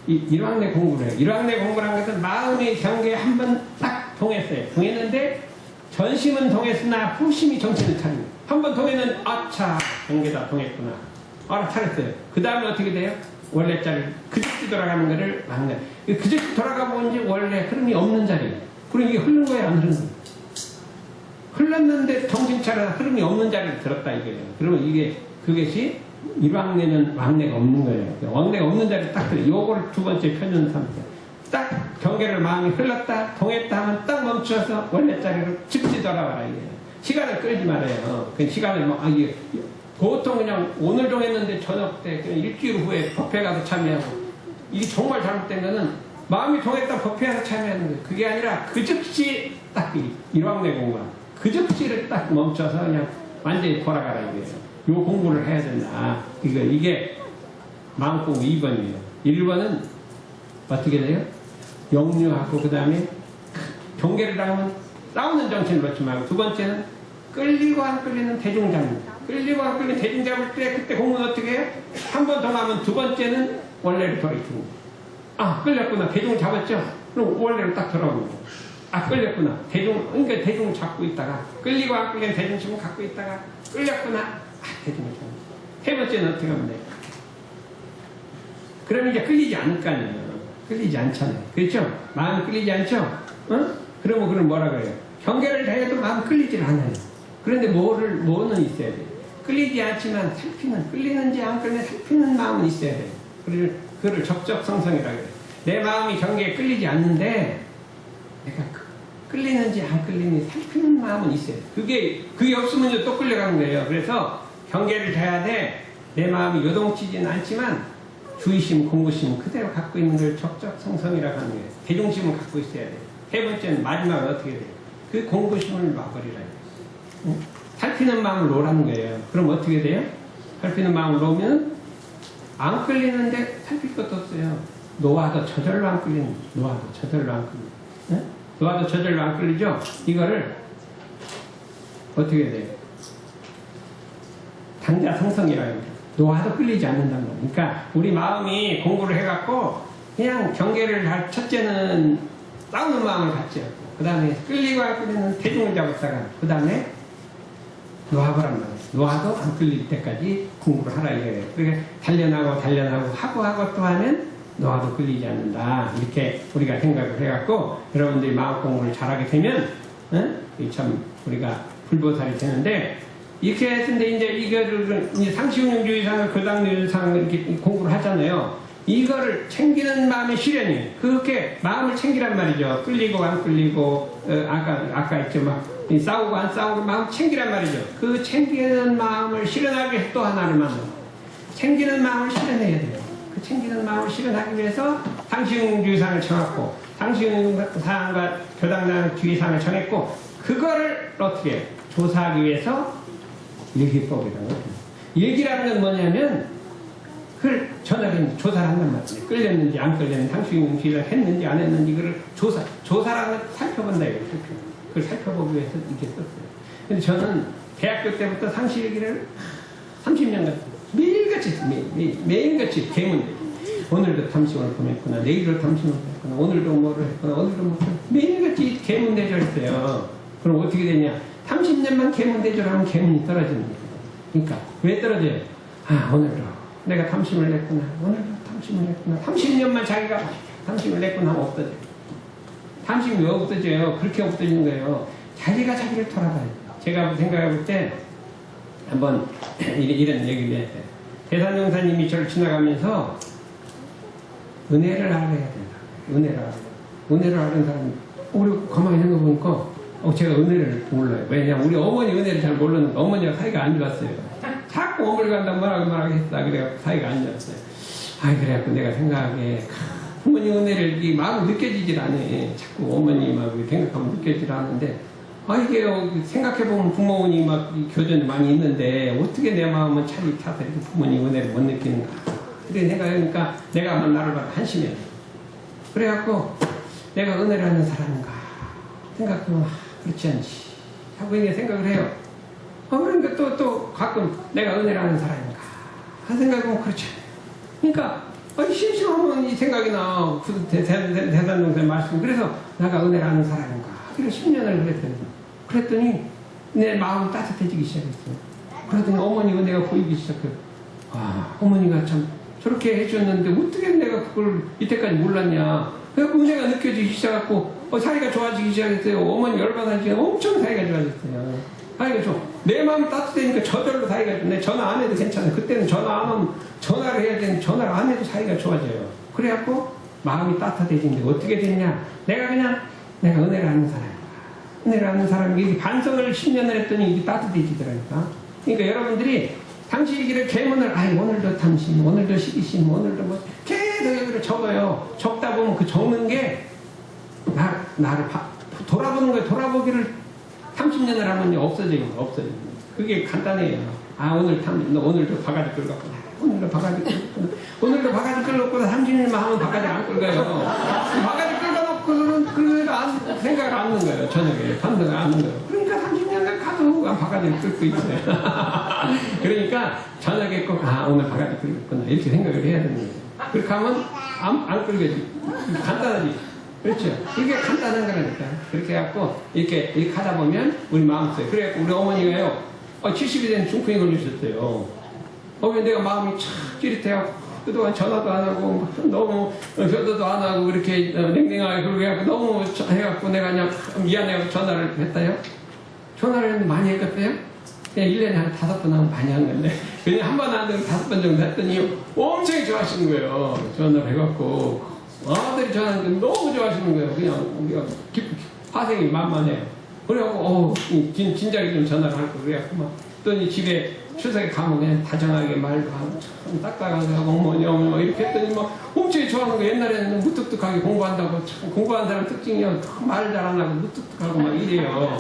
일왕내 공부를 해요. 일왕내 공부라는 것은 마음의 경계에 한 번 딱 동했어요. 동했는데 전심은 동했으나 후심이 정신을 차립니다. 한 번 동해는 아차 경계다 동했구나. 알아차렸어요. 그 다음에 어떻게 돼요? 원래 자리 그저기 돌아가는 거를 막내. 그저기 돌아가 보니 원래 흐름이 없는 자리예요. 그럼 이게 흐른 거예요, 안 흐른 거예요? 흘렀는데 정신 차려 흐름이 없는 자리를 들었다 이거예요. 그러면 그것이 일왕내는 왕내가 없는 거예요. 왕내가 없는 자리를 딱 들어요. 요거를 두 번째 표준 삼자. 딱 경계를 마음이 흘렀다 동했다 하면 딱 멈춰서 원래 자리로 즉시 돌아와라 이거예요. 시간을 끌지 말아요. 그 시간을 이게 보통 그냥 오늘 정했는데 저녁 때 그냥 일주일 후에 법회 가서 참여하고 이게 정말 잘못된 거는 마음이 동했다 법회 가서 참여하는 거예요. 그게 아니라 그 즉시 딱 일왕내 공부라 그 즉시를 딱 멈춰서 그냥 완전히 돌아가라 이거예요. 요 공부를 해야 된다. 이게 마음공부 2번이에요. 1번은 어떻게 돼요? 영유하고 그 다음에 경계를 하면 싸우는 정신을 놓지 말고 두 번째는 끌리고 안 끌리는 대중 잡니다. 끌리고 안 끌리는 대중 잡을 때 그때 공부는 어떻게 해요? 한 번 더 가면 두 번째는 원래를 돌이키고 끌렸구나. 대중 잡았죠? 그럼 원래로 딱 돌아오는 거예요. 끌렸구나. 그러니까 대중을 잡고 있다가 끌리고 안 끌리는 대중심을 갖고 있다가 끌렸구나. 대중을 잡고 세 번째는 어떻게 하면 돼요? 그러면 이제 끌리지 않을 거 아니에요. 끌리지 않잖아요. 그렇죠? 마음이 끌리지 않죠? 그러면 그걸 뭐라 그래요? 경계를 다해도 마음이 끌리질 않아요. 그런데 뭐는 있어야 돼요? 끌리지 않지만 살피는, 끌리는지 안 끌리는지 살피는 마음은 있어야 돼요. 그걸 적적성성이라고 해요. 내 마음이 경계에 끌리지 않는데 내가 끌리는지 안 끌리는지 살피는 마음은 있어요. 그게 없으면 이제 또 끌려가는 거예요. 그래서 경계를 해야 돼. 내 마음이 요동치지는 않지만 주의심, 공부심 그대로 갖고 있는 걸 적적성성이라고 하는 거예요. 대중심을 갖고 있어야 돼요. 세 번째는 마지막은 어떻게 돼요? 그 공부심을 놔버리라는 거예요. 살피는 마음을 놓으라는 거예요. 그럼 어떻게 돼요? 살피는 마음을 놓으면 안 끌리는데 살필 것도 없어요. 놓아도 저절로 안 끌리는 거예요. 놓아도 저절로 안 끌리는 거예요. 놓아도 저절로 안 끌리죠? 이거를 어떻게 돼요? 당자성성이라고 해요. 놓아도 끌리지 않는다는 거예요. 그러니까 우리 마음이 공부를 해갖고 그냥 경계를 할 첫째는 싸우는 마음을 갖지 않고 그 다음에 끌리고 안 끌리는 대중을 잡았다가 그 다음에 놓아보란 말이에요. 놓아도 안 끌릴 때까지 공부를 하라 이거예요. 그러니까 단련하고 하고 또 하면 놓아도 끌리지 않는다. 이렇게 우리가 생각을 해갖고 여러분들이 마음 공부를 잘하게 되면 참 우리가 불보살이 되는데 이렇게 했는데 이제 이거를 상시운용주의상을 교당률상을 이렇게 공부를 하잖아요. 이거를 챙기는 마음의 실현이에요. 그렇게 마음을 챙기란 말이죠. 끌리고 안 끌리고 아까 했죠. 막 싸우고 안 싸우고 마음 챙기란 말이죠. 그 챙기는 마음을 실현하기 위해서 또 하나를 만들어. 챙기는 마음을 실현해야 돼요. 그 챙기는 마음을 실현하기 위해서 상시운용주의상을 정했고 상시운용사항과 교당주의상을 정했고 그거를 어떻게 조사하기 위해서 일기법이라는 거예요. 일기라는 건 뭐냐면 그걸 전화를 조사를 한단 말이에요. 끌렸는지 안 끌렸는지 상시운용주의를 했는지 안 했는지 그걸 조사라는 걸 살펴본다 이거예요. 그걸 살펴보기 위해서 이렇게 썼어요. 근데 저는 대학교 때부터 상시일기를 30년간 매일같이 개문대. 오늘도 탐심을 보냈구나. 내일도 탐심을 보냈구나. 오늘도 뭐를 했구나. 오늘도 뭐 매일같이 개문대절했어요. 그럼 어떻게 되냐? 30년만 개문대절하면 개문이 떨어지는 거예요. 그러니까 왜 떨어져요? 오늘도 내가 탐심을 냈구나. 오늘도 탐심을 냈구나. 30년만 자기가 탐심을 냈구나 하면 없어져요. 탐심이 왜 없어져요? 그렇게 없어지는 거예요. 자기가 자기를 돌아봐요. 제가 생각해 볼 때 한번 이런 얘기를 했어요. 대산용사님이 저를 지나가면서 은혜를 알아야 된다. 은혜를 아는 사람이 우리 가만히 생각해보니까 제가 은혜를 몰라요. 왜냐면 우리 어머니 은혜를 잘 모르는 어머니가 사이가 안 좋았어요. 자꾸 오물간다 뭐라고 했다. 그래갖고 사이가 안 좋았어요. 아, 그래갖고 내가 생각하기에 부모님 은혜를 이 마음이 느껴지질 않아. 자꾸 어머님하고 생각하면 느껴지질 않는데, 아, 이게 생각해보면 부모님 막 교전이 많이 있는데 어떻게 내 마음은 차라리 차서 이렇게 부모님 은혜를 못 느끼는가. 그래 생각하니까 내가 아마 나를 봐도 한심해. 그래갖고 내가 은혜를 하는 사람인가 생각하면 그렇지 않지 하고 이게 생각을 해요. 그러니까 또 가끔 내가 은혜를 하는 사람인가 한 생각하면 그렇지 않아요. 그러니까 심심하면 이 생각이 나. 대산동생 말씀. 그래서 내가 은혜를 하는 사람인가 하기로 10년을 그랬더니 내 마음이 따뜻해지기 시작했어요. 그러더니 어머니 은혜가 보이기 시작해요. 아, 어머니가 참 저렇게 해주셨는데 어떻게 내가 그걸 이때까지 몰랐냐. 그래서 은혜가 느껴지기 시작했고 사이가 좋아지기 시작했어요. 어머니 열받아 지금 엄청 사이가 좋아졌어요. 사이가 좋아. 내 마음이 따뜻해지니까 저절로 사이가 좋네. 전화 안 해도 괜찮아요. 그때는 전화 안 하면 전화를 해야 되는데 전화를 안 해도 사이가 좋아져요. 그래갖고 마음이 따뜻해지는데 어떻게 됐냐. 내가 은혜를 하는 사람이야. 은혜를 하는 사람이 이게 반성을 10년을 했더니 이게 따뜻해지더라니까. 그러니까 여러분들이 당시 이렇게 계문을 오늘도 탐심, 오늘도 시기심, 오늘도 뭐 계속 여기로 적어요. 적다 보면 그 적는 게 나를 돌아보는 거예요. 돌아보기를 30년을 하면 없어져요. 그게 간단해요. 오늘도 바가지 끌었구나. 오늘도 바가지 끌었구나. 오늘도 바가지 끌었구나. 30년만 하면 바가지 안 끌어요. 바가지 끌어놓고는 생각을 안 하는 거예요. 저녁에 반성을 안 하는 거예요. 그러니까 30년을 가도 바가지를 끌고 있어요. 그러니까 저녁에 꼭 오늘 바가지 끌었구나 이렇게 생각을 해야 되는 거예요. 그렇게 하면 안 끌겨지. 간단하지. 그렇죠. 이게 간단한 거라니까. 그렇게 해갖고 이렇게 하다 보면 우리 마음속에. 그래갖고 우리 어머니가요 70이 된 중풍이 걸리셨어요. 내가 마음이 참 찌릿해갖고 그동안 전화도 안 하고 너무 효도도 안 하고 그렇게 냉랭하게 그러고 해갖고 너무 해갖고 내가 그냥 미안해갖고 전화를 했다요. 전화를 했는데 많이 했겠어요? 그냥 1년에 한 5번 하면 많이 한 건데 그냥 한 번 안 되고 5번 정도 했더니 엄청 좋아하시는 거예요. 전화를 해갖고 아들이 전화하는데 너무 좋아하시는 거예요. 그냥 화생이 만만해요. 그래갖고 진작에 좀 전화를 할 거 그래갖고 막 또 집에 추석에 가면 그냥 다정하게 말도 하고 참 딱딱하게 하고 뭐냐 이렇게 했더니 막 엄청 좋아하는 거. 옛날에는 무뚝뚝하게 공부한다고 참 공부하는 사람 특징이요. 말 잘 안 하고 무뚝뚝하고 막 이래요.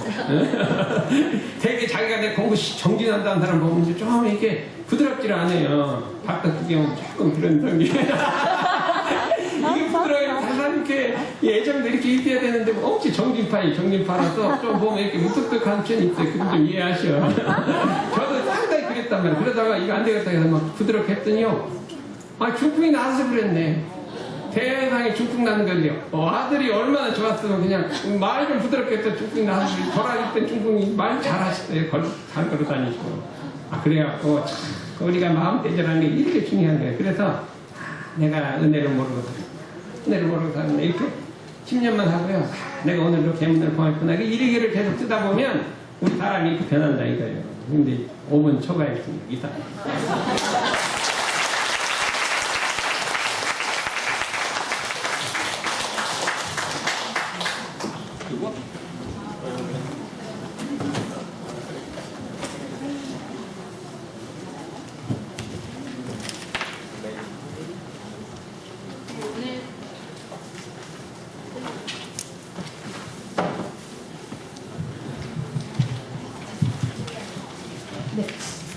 되게 자기가 내 공부 정진한다는 사람 보면 이제 좀 이렇게 부드럽지를 않아요. 박덕기 경우 조금 그런 게 이게 부드러워요. 항상 이렇게 애정도 이렇게 입혀야 되는데 엄청 정진파라서 좀 보면 이렇게 무뚝뚝한 편이 있어요. 그거 좀 이해하셔. 저도 상당히 그랬단 말이에요. 그러다가 이거 안 되겠다 해서 막 부드럽게 했더니요. 중풍이 나서 그랬네. 세상에 중풍 나는 건데요. 아들이 얼마나 좋았으면 그냥 말 좀 부드럽게 했더 중풍이 나서 돌아질 때 중풍이 말 잘하셨어요. 잘 걸어 다니시고. 그래갖고 참 우리가 마음 대전하는 게 이렇게 중요한 거예요. 그래서 내가 은혜를 모르고 사는데 이렇게 10년만 하고요. 내가 오늘도 계문을 보았구나. 이리기를 계속 쓰다 보면 우리 사람이 이렇게 변한다 이거예요. 근데 5분 초과했습니다. 이따.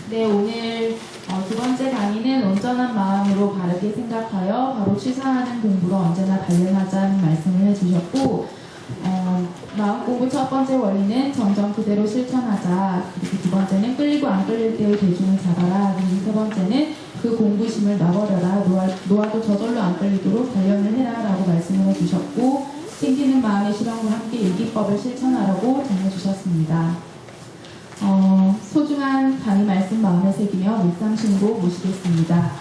네, 오늘 두 번째 강의는 온전한 마음으로 바르게 생각하여 바로 취사하는 공부로 언제나 단련하자는 말씀을 해주셨고 마음 공부 첫 번째 원리는 정정 그대로 실천하자. 그리고 두 번째는 끌리고 안 끌릴 때의 대중을 잡아라. 그리고 세 번째는 그 공부심을 놔버려라. 놓아도 저절로 안 끌리도록 단련을 해라 라고 말씀을 해주셨고 챙기는 마음의 실험과 함께 일기법을 실천하라고 전해주셨습니다. 소중한 강의 말씀 마음에 새기며 묵상 신고 모시겠습니다.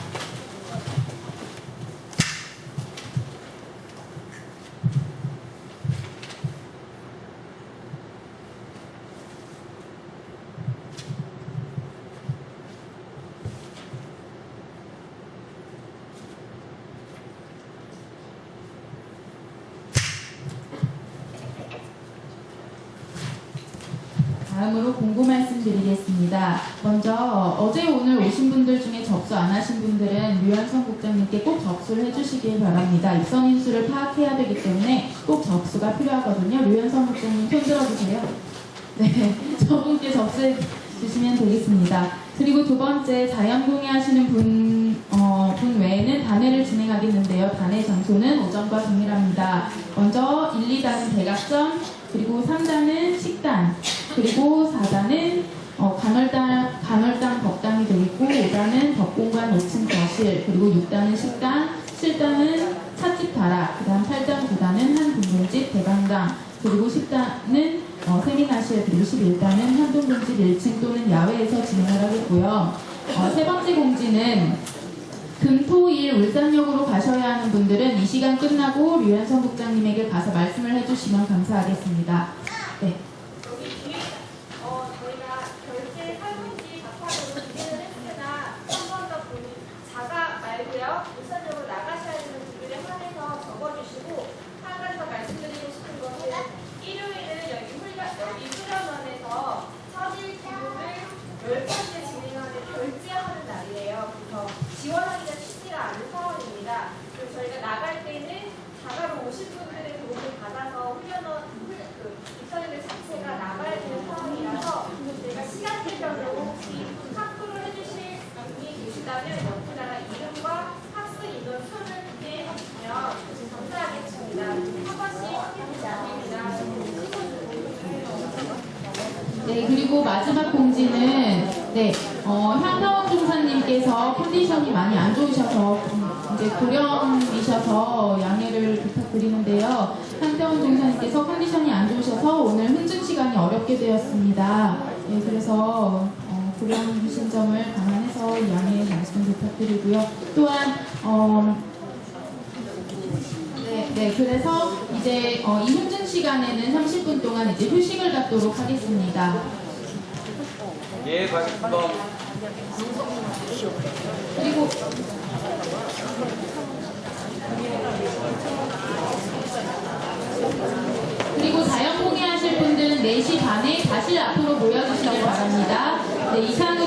다음으로 공고 말씀드리겠습니다. 먼저 어제 오늘 오신 분들 중에 접수 안 하신 분들은 류현성 국장님께 꼭 접수를 해주시길 바랍니다. 입선 인수를 파악해야 되기 때문에 꼭 접수가 필요하거든요. 류현성 국장님 손 들어주세요. 네, 저분께 접수해 주시면 되겠습니다. 그리고 두 번째, 자연공예 하시는 분 외에는 단회를 진행하겠는데요. 단회 장소는 오전과 동일합니다. 먼저 1, 2단은 대각선, 그리고 3단은 식단, 그리고 4단은 간헐당 법당이 되겠고, 5단은 법공간 5층 거실, 그리고 6단은 식당, 7단은 찻집 다락, 그 다음 8단, 9단은 한 분봉집 대강당, 그리고 10단은 세미나실, 그리고 11단은 한동분집 1층 또는 야외에서 진행을 하겠고요. 세 번째 공지는 금, 토, 일 울산역으로 가셔야 하는 분들은 이 시간 끝나고 류현성 국장님에게 가서 말씀을 해주시면 감사하겠습니다. 네. 여기 뒤에 저희가 결제 설문지 답하고 준비를 했으나 한 번 더 보니 자가 말고요. 울산역으로 나가셔야 되는 분들에 한해서 적어주시고 한 가지 더 말씀드리고 싶은 것은 일요일은 여기 후련원에서 첫일 기부를 10번째 진행하는 결제하는 날이에요. 그래서 지원하기가 쉽지가 않은 상황입니다. 그래서 저희가 나갈 때는 자가로 오신 분들의 도움을 받아서 후련원 입선인들 자체가 나가야 되는 상황이라서 저희가 시간대별로 혹시 확보를 해주실 분이 계시다면 옆에다가 이름과 학습 인원 표를 해주시면 감사하겠습니다. 한 번씩 해주십니다. 네, 그리고 마지막 공지는 향나원 종사님께서 컨디션이 많이 안 좋으셔서 이제 고령이셔서 양해를 부탁드리는데요. 향나원 종사님께서 컨디션이 안 좋으셔서 오늘 hun증 시간이 어렵게 되었습니다. 네, 그래서 고령이신 점을 감안해서 양해 말씀 부탁드리고요. 또한 그래서 이제 이 hun증 시간에는 30분 동안 이제 휴식을 갖도록 하겠습니다. 예, 반갑습니다. 그리고 자연공예 하실 분들은 4시 반에 다시 앞으로 모여주시길 바랍니다. 네, 이상으로